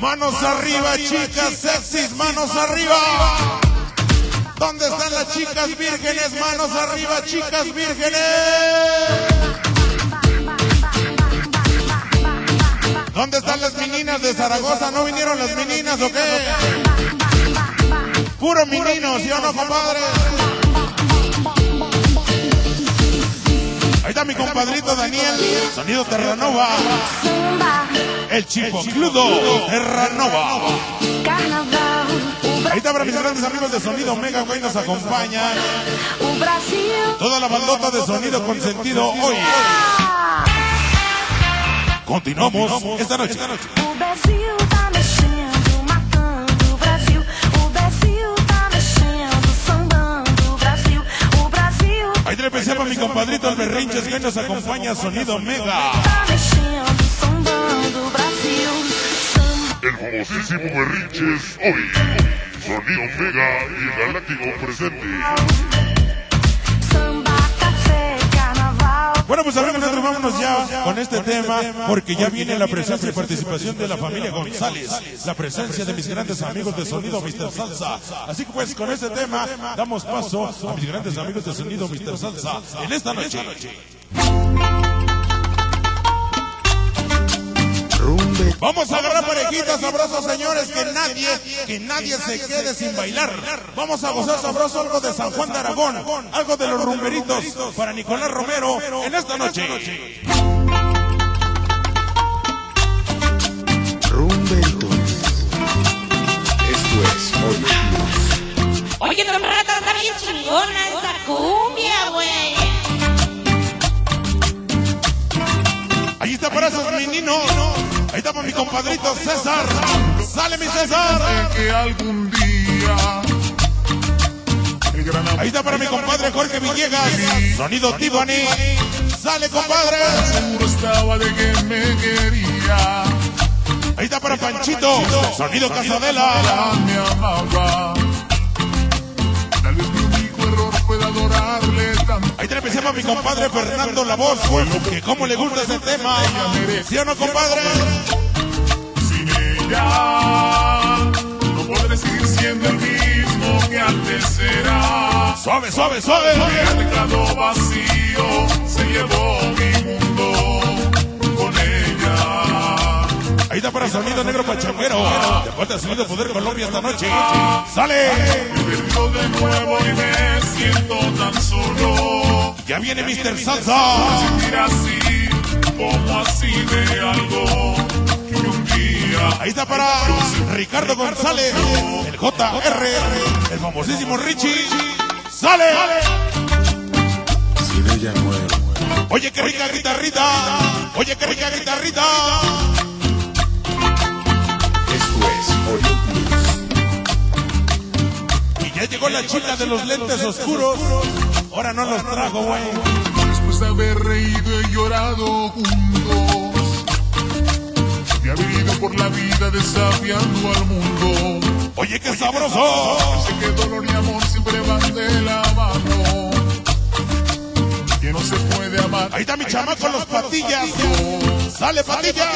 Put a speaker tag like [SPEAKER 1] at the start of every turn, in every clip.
[SPEAKER 1] Manos arriba, chicas sexys, manos arriba. ¿Dónde están las chicas vírgenes? Manos arriba, chicas vírgenes. ¿Dónde están las meninas de Zaragoza? ¿No vinieron las meninas o qué? Puro meninos, ¿sí o no, compadre? Ahí está mi compadrito Daniel, sonido Terranova. El chipocludo Terranova. Ahí está para mis grandes amigos de Sonido Omega, que hoy nos acompañan. Toda la bandota de Sonido Consentido hoy. Continuamos esta noche. Ahí te le pensé para mi compadrito el Berrinches, que hoy nos acompaña Sonido Omega.
[SPEAKER 2] El famosísimo Berrinches hoy. Sonido Omega y el Galáctico presente.
[SPEAKER 1] Bueno, pues amigos, nosotros vámonos ya con este tema, porque ya viene la presencia y participación de la familia González, la presencia de mis grandes amigos de Sonido Mr. Salsa. Así que pues con este tema damos paso a mis grandes amigos de Sonido Mr. Salsa en esta noche. Vamos a agarrar parejitas sabrosos, señores, que nadie se quede sin bailar. Vamos a gozar sabroso algo de San Juan de Aragón, algo de los rumberitos para Nicolás Romero en esta noche.
[SPEAKER 3] Rumberitos. Esto es Hoy Plus.
[SPEAKER 4] Oye, no me está bien chingona esa cumbia, güey.
[SPEAKER 1] Ahí está para esos meninos. Ahí está para mi compadrito César. ¡Sale, mi César!
[SPEAKER 2] Que algún día el gran amor
[SPEAKER 1] Ahí está para mi compadre Jorge Villegas. Sonido Tiffany. ¡Sale, compadre!
[SPEAKER 2] seguro estaba de que me quería.
[SPEAKER 1] Ahí está para Panchito. Sonido Casadela.
[SPEAKER 2] Ya me amaba. Tal vez mi único error fue adorarle tanto.
[SPEAKER 1] Ahí te le pensé para mi compadre Fernando La Voz. Que cómo le gusta ese tema. ¿Sí o no, compadre?
[SPEAKER 2] Sin ella no podré seguir siendo el mismo que antes era.
[SPEAKER 1] Suave, suave, suave.
[SPEAKER 2] Me ha dejado vacío, se llevó mi mundo con ella.
[SPEAKER 1] Ahí está para Sonido Negro Pachanguero. De parte de Sonido Poder Colombia esta noche. ¡Sale!
[SPEAKER 2] Me perdió de nuevo y me siento tan solo.
[SPEAKER 1] Ya viene Mr. Salsa.
[SPEAKER 2] Sentir así, como así de algo que un día.
[SPEAKER 1] Ahí está para Ricardo González. El JR. El famosísimo Richie. ¡Sale!
[SPEAKER 3] Sin ella muero.
[SPEAKER 1] Oye, qué rica guitarrita. Oye, qué rica guitarrita.
[SPEAKER 3] Esto es Hoy Plus.
[SPEAKER 1] Y ya llegó la chica de los lentes oscuros. Ahora no los trajo, güey.
[SPEAKER 2] Después de haber reído y llorado juntos, de haber ido por la vida desafiando al mundo.
[SPEAKER 1] Oye, qué sabroso.
[SPEAKER 2] Sé que dolor y amor siempre van de la mano, que no se puede amar.
[SPEAKER 1] Ahí está mi chamaco, los Patillas. ¡Sale, Patilla!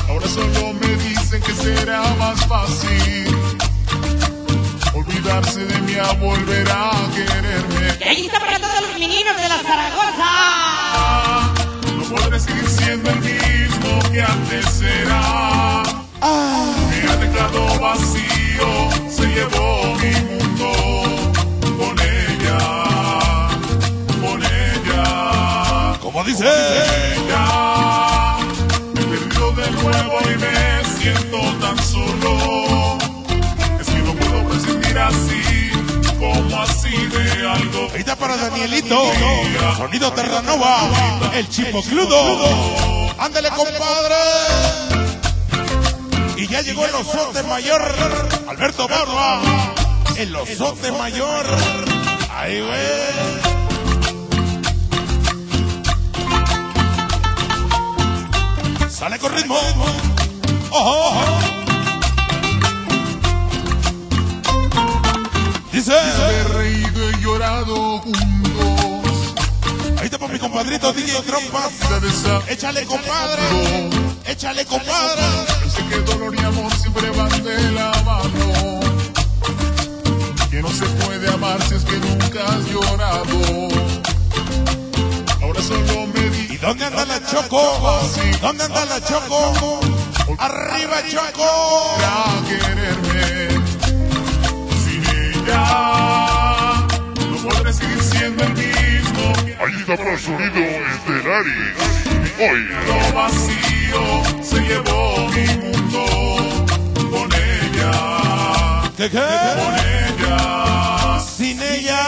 [SPEAKER 2] Ahora solo me dicen que será más fácil olvidarse de mí a volver a quererme.
[SPEAKER 4] Y ahí está para todos los meninos de la Zaragoza.
[SPEAKER 2] No podré seguir siendo el mismo que antes era. Me ha dejado vacío, se llevó mi mundo con ella, con ella.
[SPEAKER 1] Como dice.
[SPEAKER 2] Ella me perdió de nuevo y me siento tan solo. Es que no puedo prescindir así, como así de algo.
[SPEAKER 1] Ahí está para Danielito. Sonido Terranova. El chipocludo. Ándale, compadre. Y ya llegó el osote mayor. Alberto Barba. El osote mayor. Ahí, güey. Sale con ritmo. Ojo, ojo. Dice.
[SPEAKER 2] He reído y llorado juntos.
[SPEAKER 1] Ahí está por mi compadrito DJ Trompas. Échale, compadre. Échale, compadre.
[SPEAKER 2] Yo sé que dolor y amor siempre van de la mano. Que no se puede amar si es que nunca has llorado. Ahora solo me di.
[SPEAKER 1] ¿Y dónde anda la Choco? ¿Dónde anda la Choco? ¡Arriba, Choco!
[SPEAKER 2] A quererme. Sin ella no podré seguir siendo el mismo.
[SPEAKER 5] Ahí está para el sonido Estelaris. Hoy.
[SPEAKER 2] Lo vacío se llevó mi mundo con ella.
[SPEAKER 1] ¿Qué?
[SPEAKER 2] Con ella.
[SPEAKER 1] Sin ella.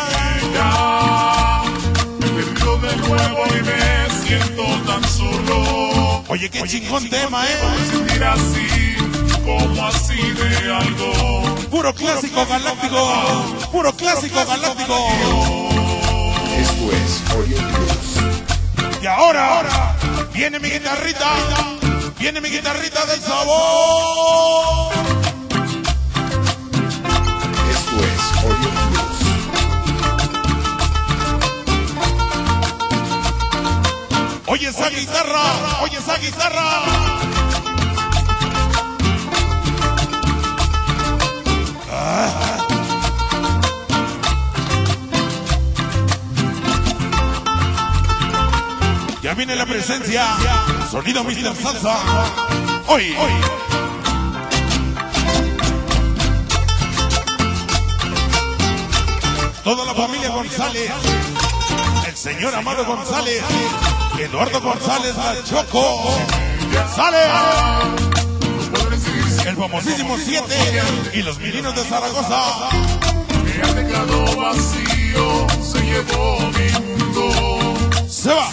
[SPEAKER 2] Me perdió de nuevo y me siento tan solo.
[SPEAKER 1] Oye, qué chingón tema,
[SPEAKER 2] Sentir así, como así de algo.
[SPEAKER 1] Puro clásico galáctico. Puro clásico galáctico.
[SPEAKER 3] Esto es Orion Blues.
[SPEAKER 1] Y ahora viene mi guitarrita. Viene mi guitarrita del sabor.
[SPEAKER 3] Esto es Orion Blues.
[SPEAKER 1] Oye esa guitarra. Oye esa guitarra. Ya viene la presencia. Sonido Mr. Salsa. Hoy. Toda la familia González. El señor Amado González. Eduardo González, la Choco. ¡Sale! El famosísimo 7 y los Mirinos de Zaragoza.
[SPEAKER 2] Me ha dejado vacío, se llevó mi mundo.
[SPEAKER 1] Se va.